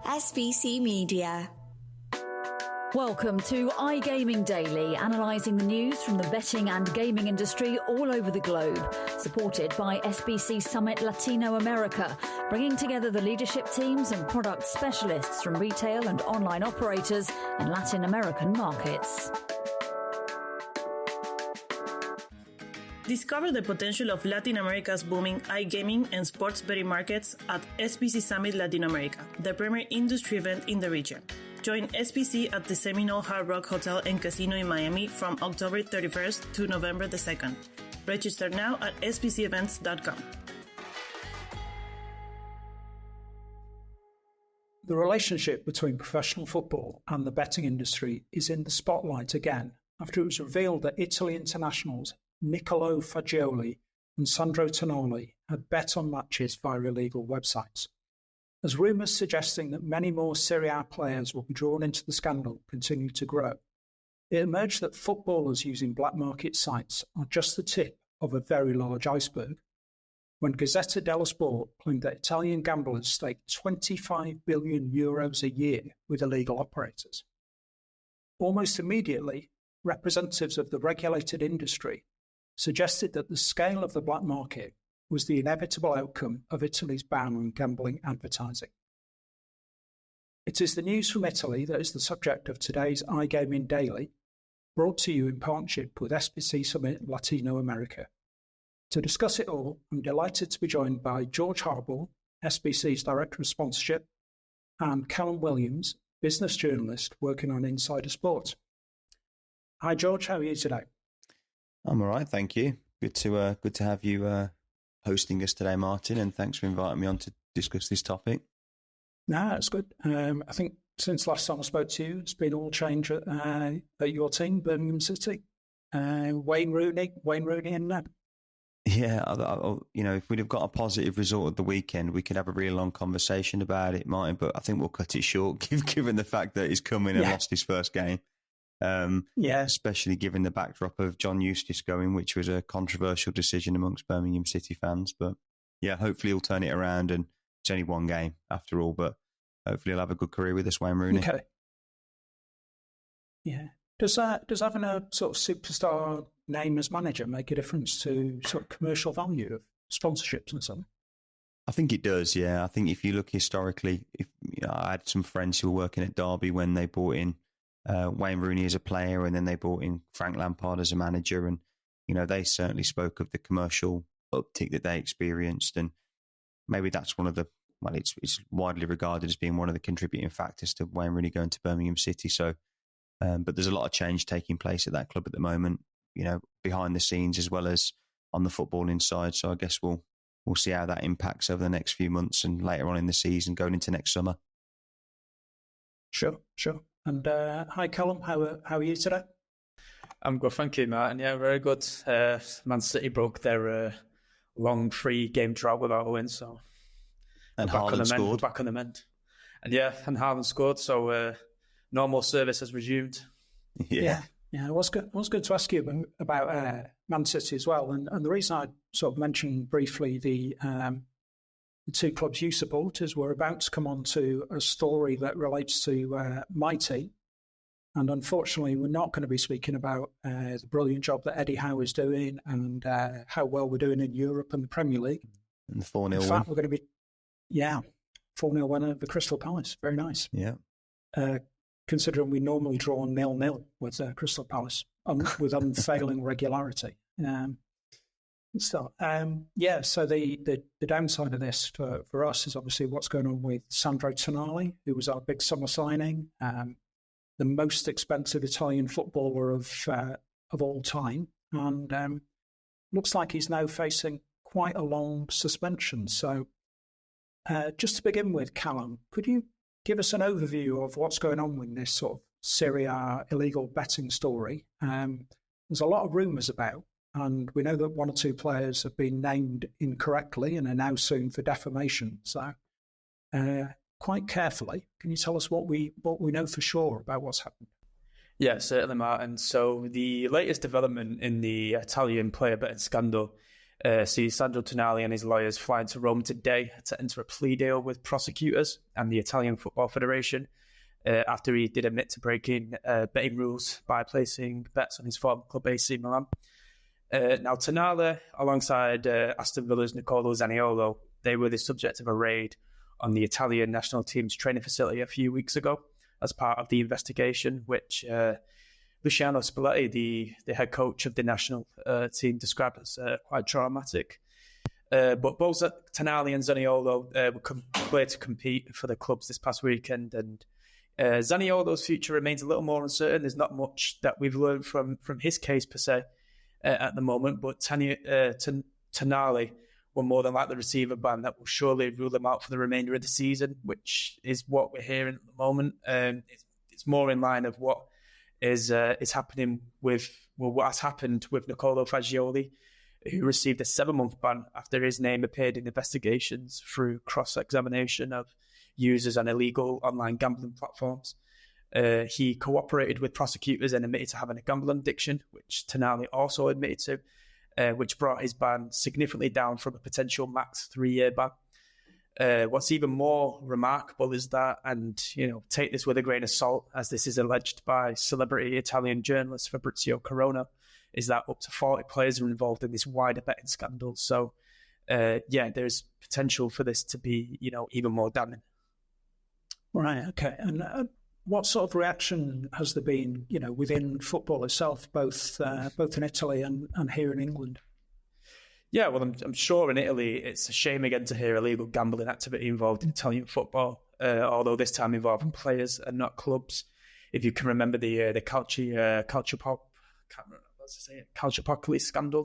SBC Media. Welcome to iGaming Daily, analysing the news from the betting and gaming industry all over the globe. Supported by SBC Summit Latino America, bringing together the leadership teams and product specialists from retail and online operators in Latin American markets. Discover the potential of Latin America's booming iGaming and sports betting markets at SBC Summit Latin America, the premier industry event in the region. Join SBC at the Seminole Hard Rock Hotel and Casino in Miami from October 31st to November the 2nd. Register now at sbcevents.com. The relationship between professional football and the betting industry is in the spotlight again after it was revealed that Italy internationals Niccolò Fagioli and Sandro Tonali had bet on matches via illegal websites. As rumours suggesting that many more Serie A players will be drawn into the scandal continue to grow, it emerged that footballers using black market sites are just the tip of a very large iceberg. When Gazzetta dello claimed that Italian gamblers stake €25 billion a year with illegal operators. Almost immediately, representatives of the regulated industry suggested that the scale of the black market was the inevitable outcome of Italy's ban on gambling advertising. It is the news from Italy that is the subject of today's iGaming Daily, brought to you in partnership with SBC Summit Latino America. To discuss it all, I'm delighted to be joined by George Harborne, SBC's Director of Sponsorship, and Callum Williams, business journalist working on Insider Sports. Hi George, how are you today? I'm all right, thank you. Good to have you hosting us today, Martyn, and thanks for inviting me on to discuss this topic. No, it's good. I think since last time I spoke to you, it's been all change at your team, Birmingham City. Wayne Rooney and Ned. Yeah, if we'd have got a positive result at the weekend, we could have a really long conversation about it, Martyn, but I think we'll cut it short given the fact that he's come in and lost his first game. Especially given the backdrop of John Eustace going, which was a controversial decision amongst Birmingham City fans. But yeah, hopefully he'll turn it around, and it's only one game after all, but hopefully he'll have a good career with us, Wayne Rooney. Okay. Yeah. Does having a sort of superstar name as manager make a difference to sort of commercial value of sponsorships and so on? I think it does, yeah. I think if you look historically, I had some friends who were working at Derby when they brought in Wayne Rooney as a player, and then they brought in Frank Lampard as a manager, and they certainly spoke of the commercial uptick that they experienced, and maybe that's one of the it's widely regarded as being one of the contributing factors to Wayne Rooney going to Birmingham City. So, but there's a lot of change taking place at that club at the moment, behind the scenes as well as on the footballing side. So I guess we'll see how that impacts over the next few months and later on in the season, going into next summer. Sure. And hi, Callum. How are you today? I'm good, thank you, Martyn. Yeah, very good. Man City broke their long 3-game drought without a win, so and Haaland scored. Back on the mend. And Haaland scored, so normal service has resumed. Yeah. It was good to ask you about Man City as well, and the reason I sort of mentioned briefly the two clubs you support is we're about to come on to a story that relates to my team. And unfortunately, we're not going to be speaking about the brilliant job that Eddie Howe is doing and how well we're doing in Europe and the Premier League. And the 4-0 win. In fact, we're going to be, 4-0 win over Crystal Palace. Very nice. Yeah. Considering we normally draw 0-0 with Crystal Palace with unfailing regularity. So the downside of this for us is obviously what's going on with Sandro Tonali, who was our big summer signing, the most expensive Italian footballer of all time, and looks like he's now facing quite a long suspension. So just to begin with, Callum, could you give us an overview of what's going on with this sort of Serie A illegal betting story? There's a lot of rumours about. And we know that one or two players have been named incorrectly and are now sued for defamation. So, quite carefully, can you tell us what we know for sure about what's happened? Yeah, certainly, Martyn. So the latest development in the Italian player betting scandal sees Sandro Tonali and his lawyers flying to Rome today to enter a plea deal with prosecutors and the Italian Football Federation after he did admit to breaking betting rules by placing bets on his former club AC Milan. Now, Tonali, alongside Aston Villa's Nicolo Zaniolo, they were the subject of a raid on the Italian national team's training facility a few weeks ago as part of the investigation, which Luciano Spalletti, the head coach of the national team, described as quite traumatic. But both Tonali and Zaniolo were clear to compete for the clubs this past weekend, and Zaniolo's future remains a little more uncertain. There's not much that we've learned from his case per se at the moment, but Tonali will more than likely receive a ban that will surely rule him out for the remainder of the season, which is what we're hearing at the moment. It's more in line of what is happening with what has happened with Nicolo Fagioli, who received a 7-month ban after his name appeared in investigations through cross-examination of users on illegal online gambling platforms. He cooperated with prosecutors and admitted to having a gambling addiction, which Tonali also admitted to, which brought his ban significantly down from a potential max 3-year ban. What's even more remarkable is that, and take this with a grain of salt, as this is alleged by celebrity Italian journalist Fabrizio Corona, is that up to 40 players are involved in this wider betting scandal. So, there's potential for this to be, even more damning. Right. Okay. And what sort of reaction has there been, within football itself, both in Italy and here in England? Yeah, well, I'm sure in Italy it's a shame again to hear illegal gambling activity involved in Italian football, although this time involving players and not clubs. If you can remember the Calciopoli scandal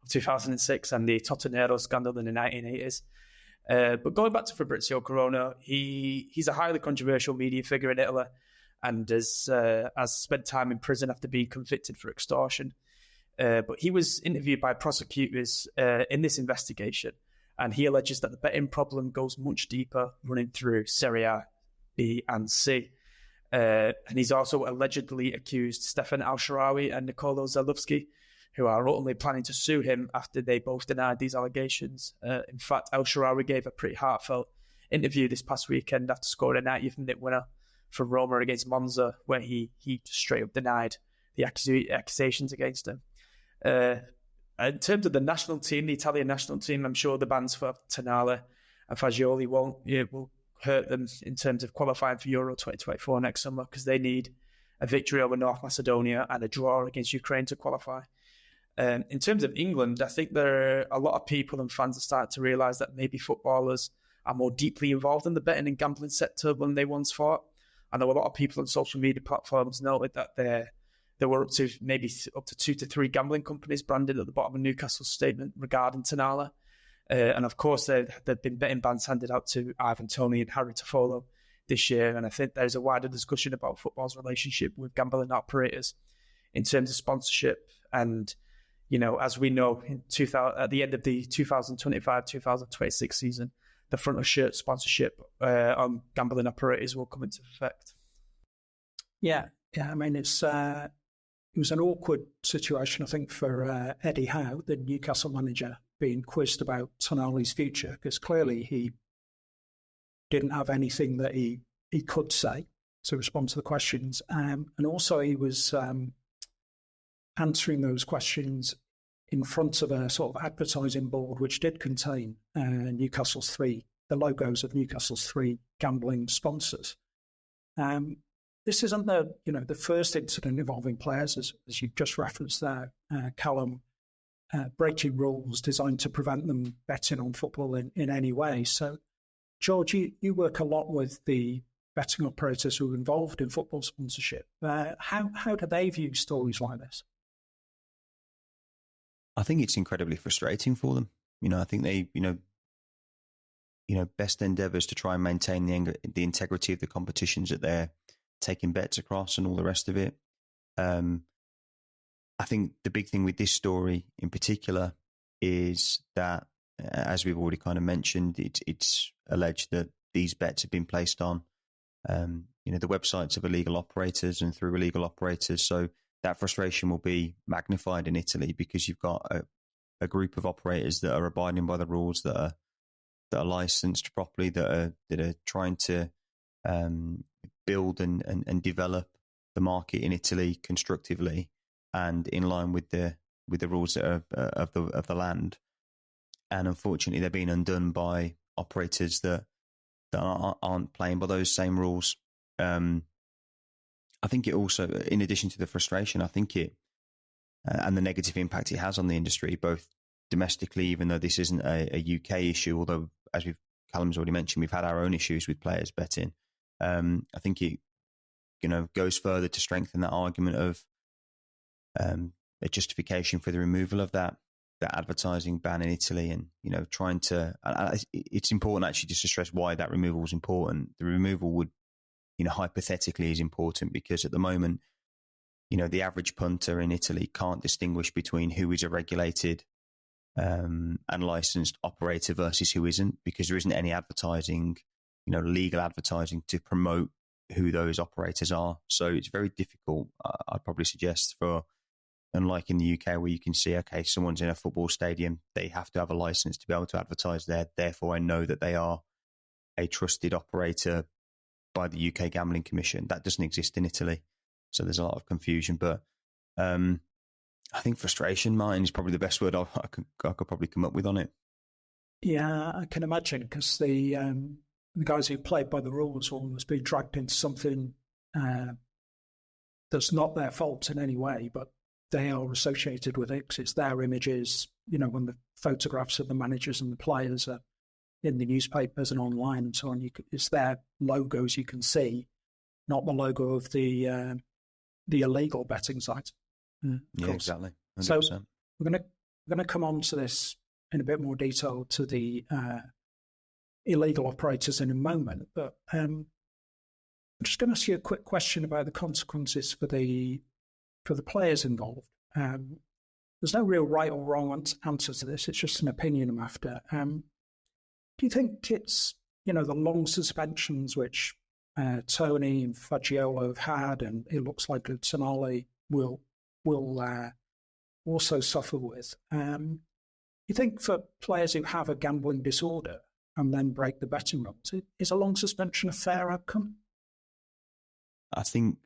of 2006 and the Tottenero scandal in the 1980s. But going back to Fabrizio Corona, he's a highly controversial media figure in Italy and has spent time in prison after being convicted for extortion. But he was interviewed by prosecutors in this investigation, and he alleges that the betting problem goes much deeper, running through Serie A, B and C. And he's also allegedly accused Stefan Al-Sharawi and Nicolo Zalewski, who are ultimately planning to sue him after they both denied these allegations. In fact, El-Shaarawy gave a pretty heartfelt interview this past weekend after scoring a 90th minute winner for Roma against Monza, where he straight up denied the accusations against him. In terms of the national team, the Italian national team, I'm sure the bans for Tonali and Fagioli will hurt them in terms of qualifying for Euro 2024 next summer, because they need a victory over North Macedonia and a draw against Ukraine to qualify. In terms of England, I think there are a lot of people and fans are starting to realise that maybe footballers are more deeply involved in the betting and gambling sector than they once thought. I know a lot of people on social media platforms noted that there were up to 2 to 3 gambling companies branded at the bottom of Newcastle's statement regarding Tonali. And of course, there have been betting bans handed out to Ivan Toney and Harry Toffolo this year. And I think there's a wider discussion about football's relationship with gambling operators in terms of sponsorship. And as we know, at the end of the 2025-2026 season, the front of shirt sponsorship on gambling operators will come into effect. Yeah. I mean, it was an awkward situation, I think, for Eddie Howe, the Newcastle manager, being quizzed about Tonali's future, because clearly he didn't have anything that he could say to respond to the questions. And also he was answering those questions in front of a sort of advertising board which did contain the logos of Newcastle's 3 gambling sponsors. This isn't the first incident involving players, as you've just referenced there, Callum, breaking rules designed to prevent them betting on football in any way. So, George, you work a lot with the betting operators who are involved in football sponsorship. How do they view stories like this? I think it's incredibly frustrating for them. I think they, best endeavours to try and maintain the integrity of the competitions that they're taking bets across and all the rest of it. I think the big thing with this story in particular is that, as we've already kind of mentioned, it's alleged that these bets have been placed on, the websites of illegal operators and through illegal operators. So that frustration will be magnified in Italy because you've got a group of operators that are abiding by the rules, that are licensed properly, that are trying to build and develop the market in Italy constructively and in line with the rules that are of the land. And unfortunately, they're being undone by operators that aren't playing by those same rules. I think it also, in addition to the frustration, I think it and the negative impact it has on the industry, both domestically, even though this isn't a UK issue, although as Callum's already mentioned, we've had our own issues with players betting. I think it goes further to strengthen that argument of a justification for the removal of that advertising ban in Italy, and trying to. It's important actually just to stress why that removal is important. The removal would, hypothetically, is important because at the moment, the average punter in Italy can't distinguish between who is a regulated and licensed operator versus who isn't, because there isn't any advertising, legal advertising to promote who those operators are. So it's very difficult, I'd probably suggest, for, unlike in the UK where you can see, okay, someone's in a football stadium, they have to have a license to be able to advertise there. Therefore, I know that they are a trusted operator by the UK Gambling Commission. That doesn't exist in Italy. So there's a lot of confusion. But I think frustration, Martyn, is probably the best word I could probably come up with on it. Yeah, I can imagine, because the guys who played by the rules will almost be dragged into something that's not their fault in any way, but they are associated with it because it's their images. When the photographs of the managers and the players are in the newspapers and online and so on, it's their logos you can see, not the logo of the illegal betting site. Yeah, exactly. 100%. So we're going to come on to this in a bit more detail, to the illegal operators in a moment. But I'm just going to ask you a quick question about the consequences for the players involved. There's no real right or wrong answer to this. It's just an opinion I'm after. Do you think it's the long suspensions which Tony and Fagioli have had, and it looks like Tonali will also suffer with? You think for players who have a gambling disorder and then break the betting rules, is a long suspension a fair outcome? I think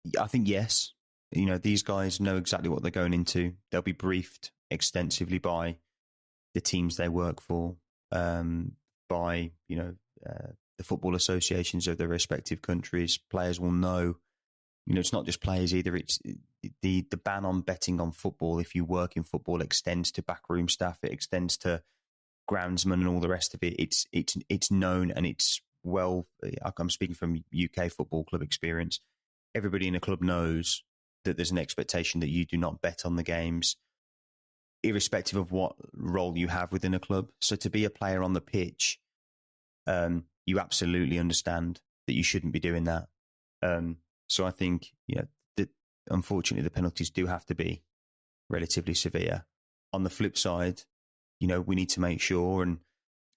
yes. These guys know exactly what they're going into. They'll be briefed extensively by the teams they work for, by the football associations of their respective countries. Players will know. It's not just players either. It's the ban on betting on football, if you work in football, extends to backroom staff. It extends to groundsmen and all the rest of it. It's known, and it's well. I'm speaking from UK football club experience. Everybody in a club knows that there's an expectation that you do not bet on the games, irrespective of what role you have within a club. So to be a player on the pitch, you absolutely understand that you shouldn't be doing that. So I think, that unfortunately the penalties do have to be relatively severe. On the flip side, we need to make sure, and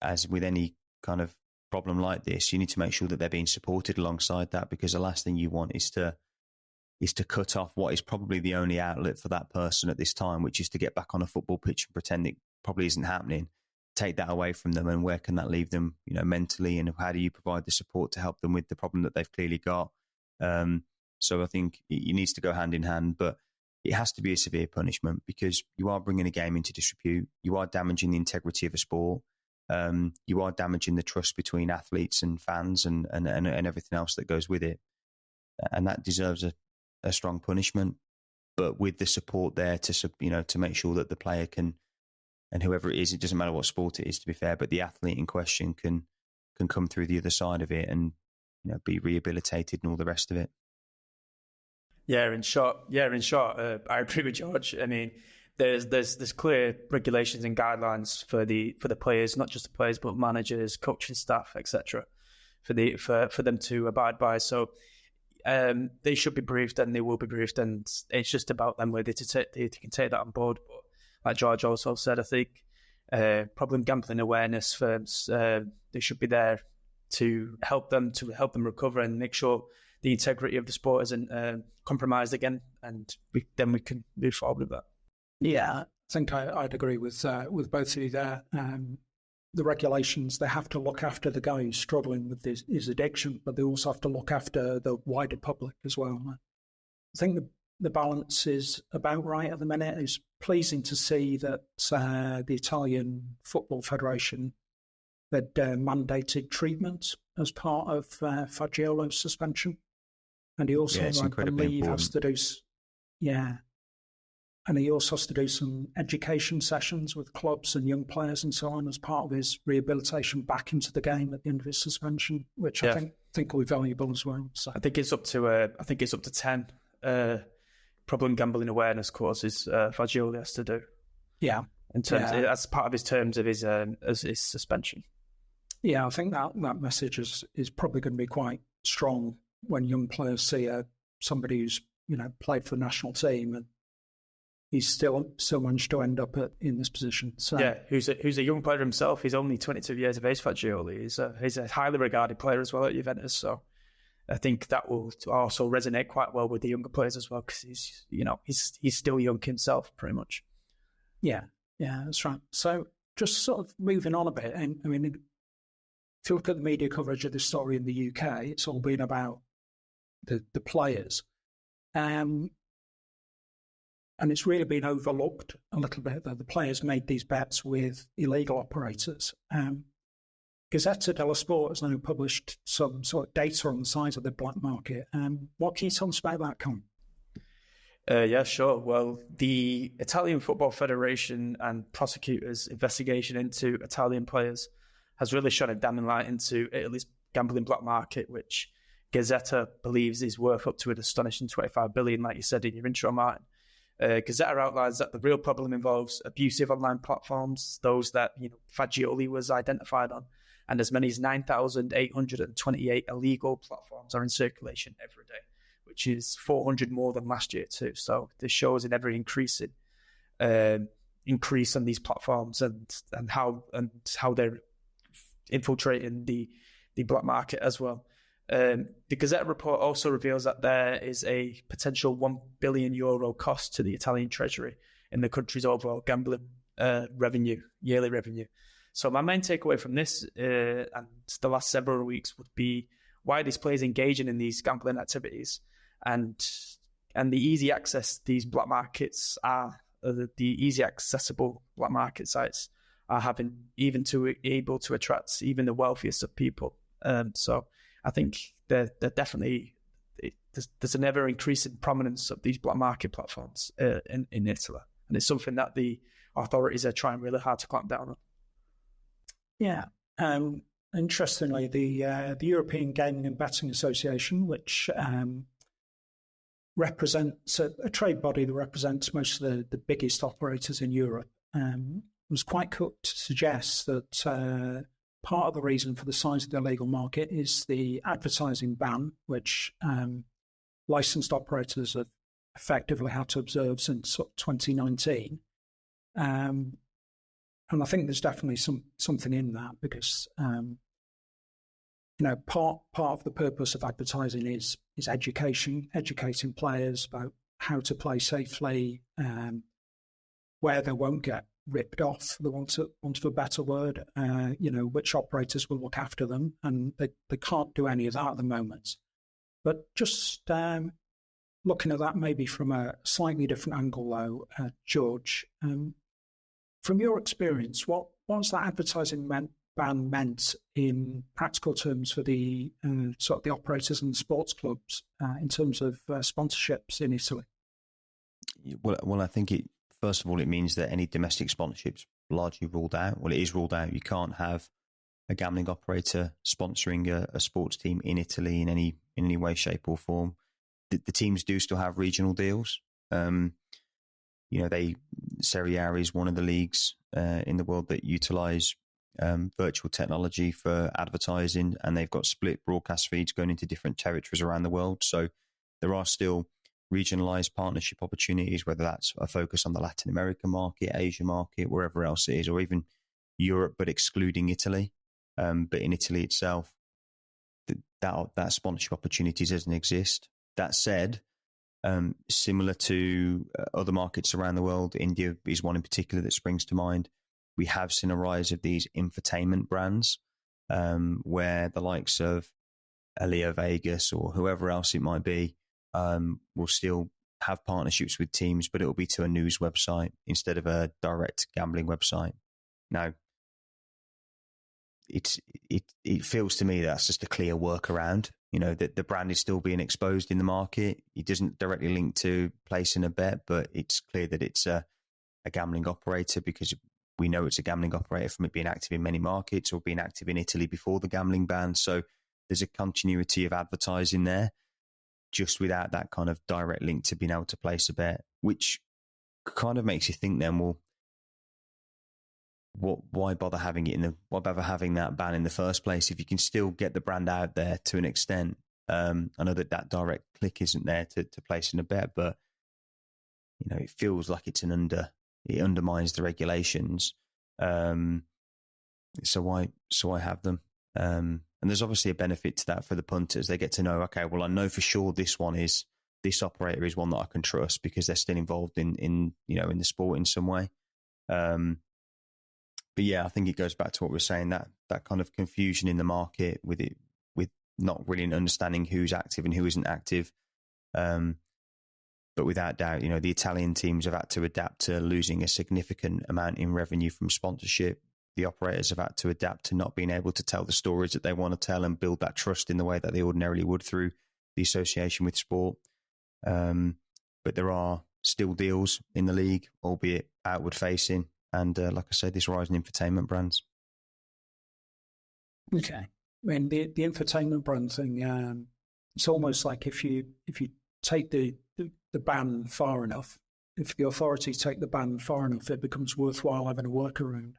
as with any kind of problem like this, you need to make sure that they're being supported alongside that, because the last thing you want is to cut off what is probably the only outlet for that person at this time, which is to get back on a football pitch and pretend it probably isn't happening. Take that away from them, and where can that leave them, mentally, and how do you provide the support to help them with the problem that they've clearly got? So I think it needs to go hand in hand, but it has to be a severe punishment, because you are bringing a game into disrepute. You are damaging the integrity of a sport. You are damaging the trust between athletes and fans and everything else that goes with it. And that deserves a strong punishment, but with the support there to make sure that the player can, and whoever it is, it doesn't matter what sport it is, to be fair, but the athlete in question can come through the other side of it and be rehabilitated and all the rest of it. Yeah, in short, I agree with George. I mean, there's clear regulations and guidelines for the players, not just the players, but managers, coaching staff, etc., for them to abide by. So they should be briefed, and they will be briefed, and it's just about them whether they can take that on board. But like George also said, I think problem gambling awareness firms, they should be there to help them recover and make sure the integrity of the sport isn't compromised again, and then we can move forward with that. Yeah, think I'd agree with both of you there. The regulations, they have to look after the guy who's struggling with his addiction, but they also have to look after the wider public as well. I think the balance is about right at the minute. It's pleasing to see that the Italian Football Federation had mandated treatment as part of Fagioli's suspension. And he also, I believe, has to do... Yeah. And he also has to do some education sessions with clubs and young players and so on as part of his rehabilitation back into the game at the end of his suspension, which I think will be valuable as well. So I think it's up to 10 problem gambling awareness courses Fagioli has to do. Yeah, in terms as part of his terms of his suspension. Yeah, I think that message is probably going to be quite strong when young players see somebody who's played for the national team and he's still managed to end up in this position. So yeah, who's a young player himself. He's only 22 years of age. Fagioli. He's a highly regarded player as well at Juventus. So I think that will also resonate quite well with the younger players as well because he's still young himself, pretty much. Yeah, that's right. So just sort of moving on a bit, and I mean, if you look at the media coverage of this story in the UK, it's all been about the players. And it's really been overlooked a little bit that the players made these bets with illegal operators. Gazzetta dello Sport has now published some sort of data on the size of the black market. What can you tell us about that, Callum? Yeah, sure. Well, the Italian Football Federation and prosecutors' investigation into Italian players has really shone a damning light into Italy's gambling black market, which Gazzetta believes is worth up to an astonishing 25 billion, like you said in your intro, Martyn. Gazzetta outlines that the real problem involves abusive online platforms, those that Fagioli was identified on, and as many as 9,828 illegal platforms are in circulation every day, which is 400 more than last year too. So this shows an ever increasing increase on these platforms and how they're infiltrating the black market as well. The Gazzetta report also reveals that there is a potential €1 billion cost to the Italian treasury in the country's overall gambling yearly revenue. So my main takeaway from this and the last several weeks would be why these players engaging in these gambling activities and the easy access these black markets are, the easy accessible black market sites are having able to attract even the wealthiest of people. So I think they're definitely there's an ever increasing prominence of these black market platforms in Italy, and it's something that the authorities are trying really hard to clamp down on. Yeah. Interestingly, the European Gaming and Betting Association, which represents a trade body that represents most of the biggest operators in Europe, was quite quick to suggest that part of the reason for the size of the illegal market is the advertising ban, which licensed operators have effectively had to observe since 2019. And I think there's definitely something in that because, part of the purpose of advertising is educating players about how to play safely, where they won't get ripped off, for want of a better word, which operators will look after them, and they can't do any of that at the moment. But just looking at that maybe from a slightly different angle, though, George, from your experience, what's that advertising ban meant in practical terms for the sort of the operators and the sports clubs in terms of sponsorships in Italy? Well, I think first of all, it means that any domestic sponsorships largely ruled out. Well, it is ruled out. You can't have a gambling operator sponsoring a sports team in Italy in any way, shape, or form. The teams do still have regional deals. Serie A is one of the leagues in the world that utilise virtual technology for advertising, and they've got split broadcast feeds going into different territories around the world. So there are still regionalised partnership opportunities, whether that's a focus on the Latin American market, Asia market, wherever else it is, or even Europe, but excluding Italy. But in Italy itself, that sponsorship opportunities doesn't exist. That said, Similar to other markets around the world, India is one in particular that springs to mind. We have seen a rise of these infotainment brands, where the likes of Elliott, Vegas, or whoever else it might be, will still have partnerships with teams, but it will be to a news website instead of a direct gambling website. Now, it feels to me that's just a clear workaround. That the brand is still being exposed in the market. It doesn't directly link to placing a bet, but it's clear that it's a gambling operator, because we know it's a gambling operator from it being active in many markets or being active in Italy before the gambling ban. So there's a continuity of advertising there, just without that kind of direct link to being able to place a bet, which kind of makes you think then, well, why bother having it why bother having that ban in the first place if you can still get the brand out there to an extent? I know that direct click isn't there to place in a bet, but it feels like it undermines the regulations. So why have them? And there's obviously a benefit to that for the punters. They get to know, okay, well, I know for sure this operator is one that I can trust because they're still involved in the sport in some way. But yeah, I think it goes back to what we're saying, that kind of confusion in the market with not really understanding who's active and who isn't active. But without doubt, the Italian teams have had to adapt to losing a significant amount in revenue from sponsorship. The operators have had to adapt to not being able to tell the stories that they want to tell and build that trust in the way that they ordinarily would through the association with sport. But there are still deals in the league, albeit outward facing. And like I said, this rise in infotainment brands. Okay. I mean, the infotainment brand thing, it's almost like if you take the ban far enough, if the authorities take the ban far enough, it becomes worthwhile having a workaround.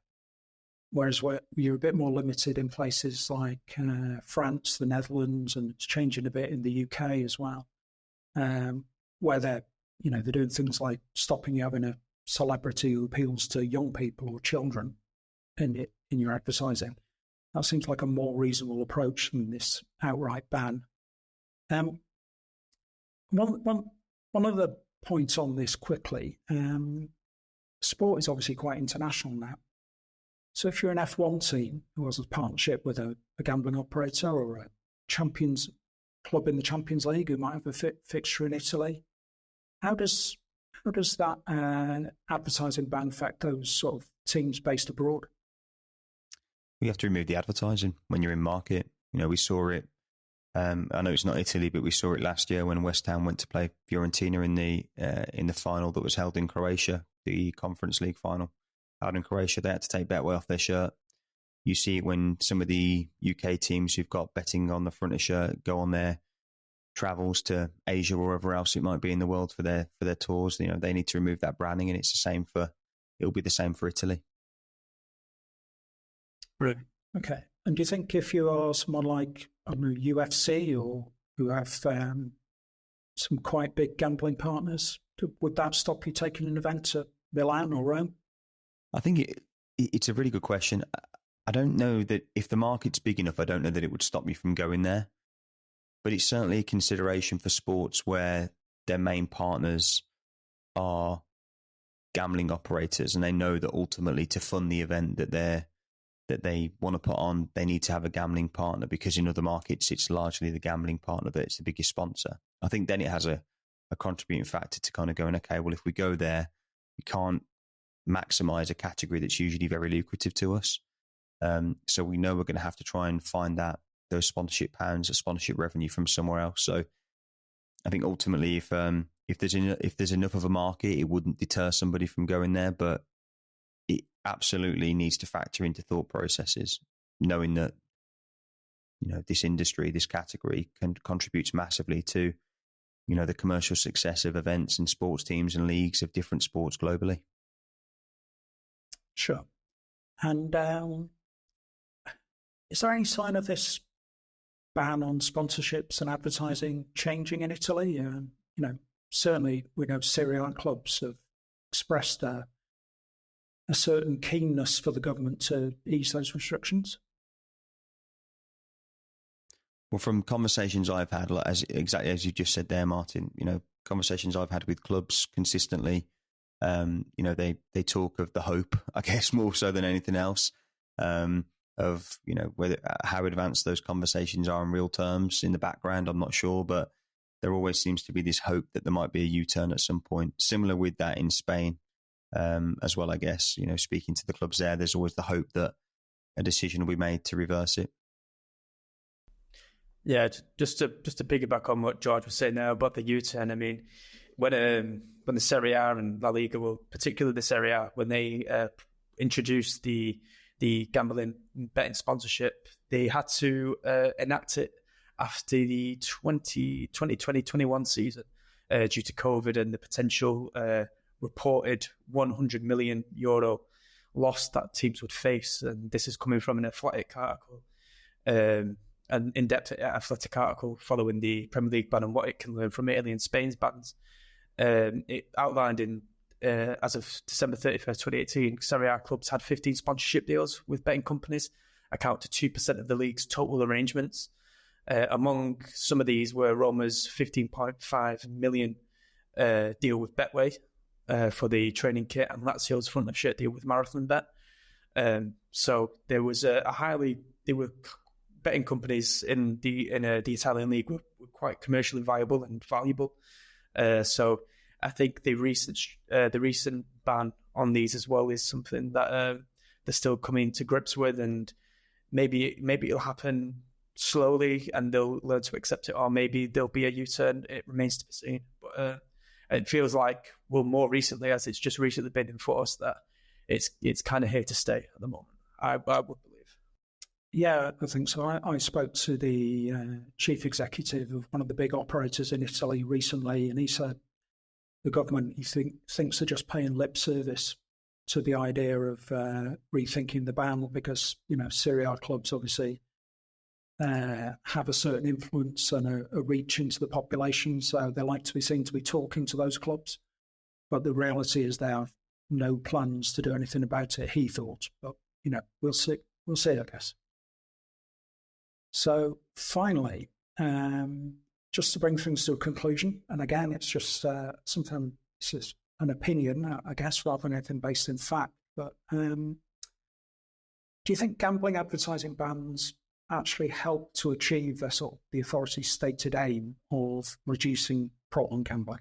Whereas you're a bit more limited in places like France, the Netherlands, and it's changing a bit in the UK as well, where they're doing things like stopping you having a celebrity who appeals to young people or children in your advertising. That seems like a more reasonable approach than this outright ban. One other point on this quickly, sport is obviously quite international now. So if you're an F1 team who has a partnership with a gambling operator or a champions club in the Champions League who might have a fixture in Italy, how does that advertising ban affect those sort of teams based abroad? You have to remove the advertising when you're in market. We saw it. I know it's not Italy, but we saw it last year when West Ham went to play Fiorentina in the final that was held in Croatia, the Conference League final. Out in Croatia, they had to take Betway off their shirt. You see it when some of the UK teams who've got betting on the front of shirt go on their travels to Asia or wherever else it might be in the world for their tours. They need to remove that branding, and it'll be the same for Italy. Right. Okay. And do you think if you are someone like UFC or who have some quite big gambling partners, would that stop you taking an event to Milan or Rome? I think it's a really good question. I don't know that if the market's big enough, I don't know that it would stop me from going there. But it's certainly a consideration for sports where their main partners are gambling operators, and they know that ultimately to fund the event that they want to put on, they need to have a gambling partner, because in other markets it's largely the gambling partner that's the biggest sponsor. I think then it has a contributing factor to kind of going, okay, well, if we go there, we can't maximize a category that's usually very lucrative to us. So we know we're going to have to try and find those sponsorship pounds or sponsorship revenue from somewhere else. So I think ultimately, if there's enough of a market, it wouldn't deter somebody from going there, but it absolutely needs to factor into thought processes, knowing that this industry, this category, contributes massively to the commercial success of events and sports teams and leagues of different sports globally. Sure. And is there any sign of this ban on sponsorships and advertising changing in Italy? Certainly we know Serie A clubs have expressed a certain keenness for the government to ease those restrictions. Well, from conversations I've had, exactly as you just said there, Martyn, conversations I've had with clubs consistently, they talk of the hope, I guess, more so than anything else, of whether how advanced those conversations are in real terms. In the background, I'm not sure, but there always seems to be this hope that there might be a U-turn at some point. Similar with that in Spain as well, I guess. Speaking to the clubs there's always the hope that a decision will be made to reverse it. Yeah, just to piggyback on what George was saying there about the U-turn. I mean, when the Serie A and La Liga, well, particularly the Serie A, when they introduced the gambling betting sponsorship, they had to enact it after the 2020-21 season due to COVID and the potential reported €100 million loss that teams would face. And this is coming from an Athletic article, an in-depth Athletic article following the Premier League ban and what it can learn from Italy and Spain's bans. It outlined in as of December 31st, 2018, Serie A clubs had 15 sponsorship deals with betting companies, account to 2% of the league's total arrangements. Among some of these were Roma's $15.5 million deal with Betway for the training kit, and Lazio's front of shirt deal with Marathon Bet. So there was there were betting companies in the Italian league were quite commercially viable and valuable. So I think the recent ban on these as well is something that they're still coming to grips with, and maybe it'll happen slowly and they'll learn to accept it, or maybe there'll be a U-turn. It remains to be seen. But it feels like, well, more recently, as it's just recently been enforced, that it's kind of here to stay at the moment. I would believe. Yeah, I think so. I spoke to the chief executive of one of the big operators in Italy recently, and he said the government, he thinks they're just paying lip service to the idea of rethinking the ban, because Serie A clubs obviously have a certain influence and a reach into the population, so they like to be seen to be talking to those clubs. But the reality is they have no plans to do anything about it, he thought. But we'll see. We'll see, I guess. So finally, just to bring things to a conclusion, and again, it's just sometimes it's just an opinion, I guess, rather than anything based in fact. But do you think gambling advertising bans actually help to achieve the authority's stated aim of reducing problem gambling?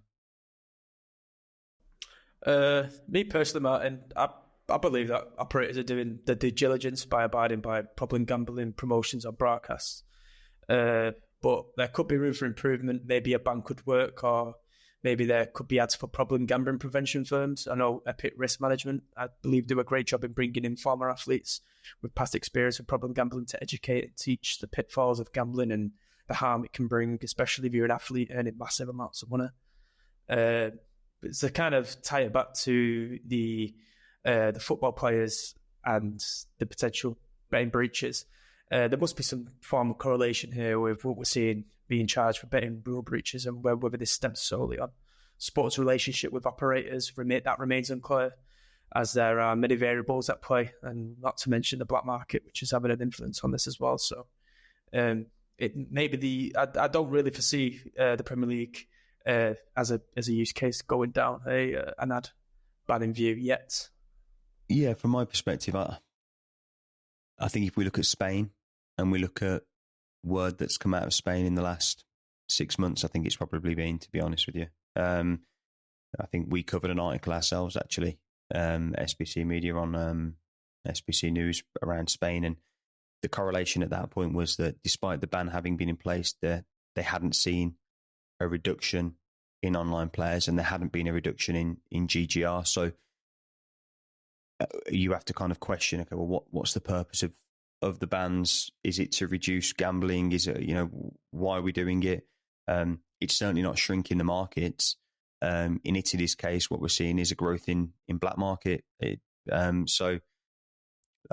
Me personally, Martin, I believe that operators are doing the due diligence by abiding by problem gambling promotions or broadcasts. But there could be room for improvement. Maybe a ban could work, or maybe there could be ads for problem gambling prevention firms. I know Epic Risk Management, I believe, do a great job in bringing in former athletes with past experience of problem gambling to educate and teach the pitfalls of gambling and the harm it can bring, especially if you're an athlete earning massive amounts of money. But to kind of tie it back to the football players and the potential betting breaches, there must be some form of correlation here with what we're seeing being charged for betting rule breaches, and whether this stems solely on sports relationship with operators. That remains unclear, as there are many variables at play, and not to mention the black market, which is having an influence on this as well. So I don't really foresee the Premier League as a use case going down an ad banning view yet. Yeah, from my perspective, I think if we look at Spain and we look at word that's come out of Spain in the last 6 months, I think it's probably been, to be honest with you. I think we covered an article ourselves, actually, SBC Media on SBC News around Spain, and the correlation at that point was that despite the ban having been in place, they hadn't seen a reduction in online players, and there hadn't been a reduction in GGR. So you have to kind of question, okay, well, what's the purpose of the bans? Is it to reduce gambling? Is it, why are we doing it? It's certainly not shrinking the markets. In Italy's case, what we're seeing is a growth in black market. So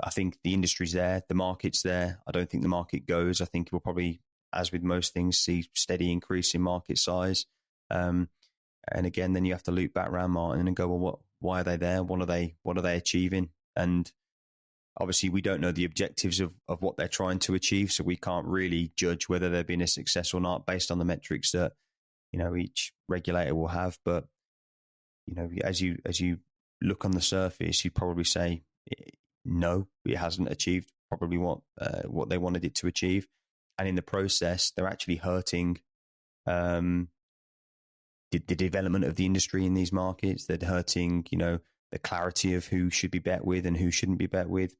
I think the industry's there, the market's there. I don't think the market goes. I think we'll probably, as with most things, see steady increase in market size. And again, then you have to loop back around, Martin, and go, well, why are they there? What are they achieving? And obviously, we don't know the objectives of what they're trying to achieve, so we can't really judge whether they've been a success or not based on the metrics that each regulator will have. But, as you look on the surface, you'd probably say, no, it hasn't achieved probably what they wanted it to achieve. And in the process, they're actually hurting the development of the industry in these markets. They're hurting, the clarity of who should be bet with and who shouldn't be bet with,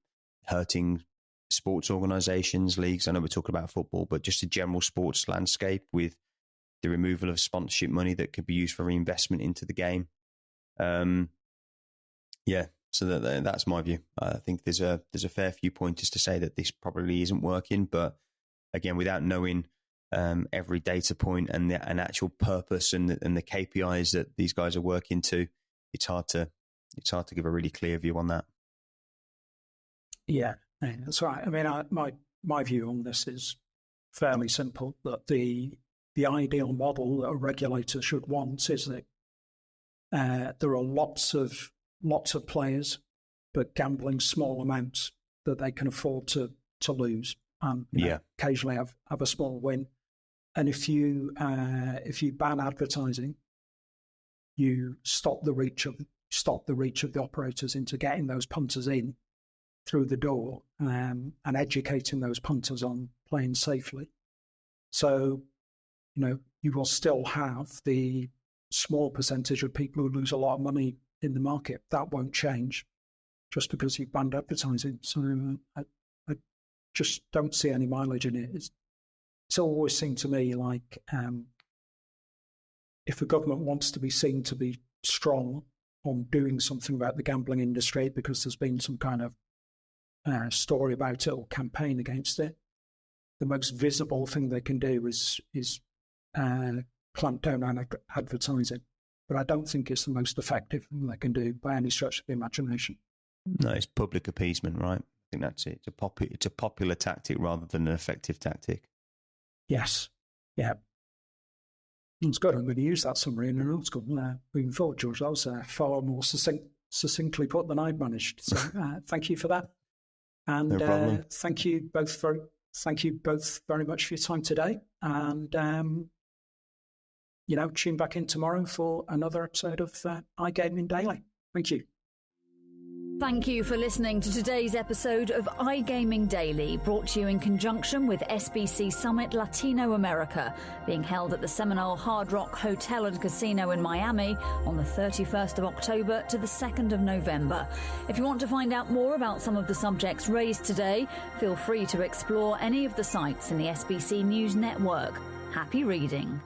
hurting sports organisations, leagues. I know we're talking about football, but just a general sports landscape with the removal of sponsorship money that could be used for reinvestment into the game. So that's my view. I think there's a fair few pointers to say that this probably isn't working, but again, without knowing every data point and an actual purpose and the KPIs that these guys are working to, it's hard to give a really clear view on that. Yeah, that's right. I mean, my view on this is fairly simple. That the ideal model that a regulator should want is that there are lots of players, but gambling small amounts that they can afford to lose, and occasionally have a small win. And if you ban advertising, you stop the reach of the operators into getting those punters in through the door, and educating those punters on playing safely. So, you will still have the small percentage of people who lose a lot of money in the market. That won't change just because you've banned advertising. So I just don't see any mileage in it. It's always seemed to me like if a government wants to be seen to be strong on doing something about the gambling industry because there's been some kind of story about it or campaign against it, the most visible thing they can do is clamp down on advertising. But I don't think it's the most effective thing they can do by any stretch of the imagination. No, it's public appeasement, right? I think that's it. It's a popular tactic rather than an effective tactic. Yes. Yeah. That's good. I'm going to use that summary in an article moving forward, George. That was far more succinctly put than I'd managed. So thank you for that. And no problem. Thank you both very much for your time today. And tune back in tomorrow for another episode of iGaming Daily. Thank you. Thank you for listening to today's episode of iGaming Daily, brought to you in conjunction with SBC Summit Latino America, being held at the Seminole Hard Rock Hotel and Casino in Miami on the 31st of October to the 2nd of November. If you want to find out more about some of the subjects raised today, feel free to explore any of the sites in the SBC News Network. Happy reading.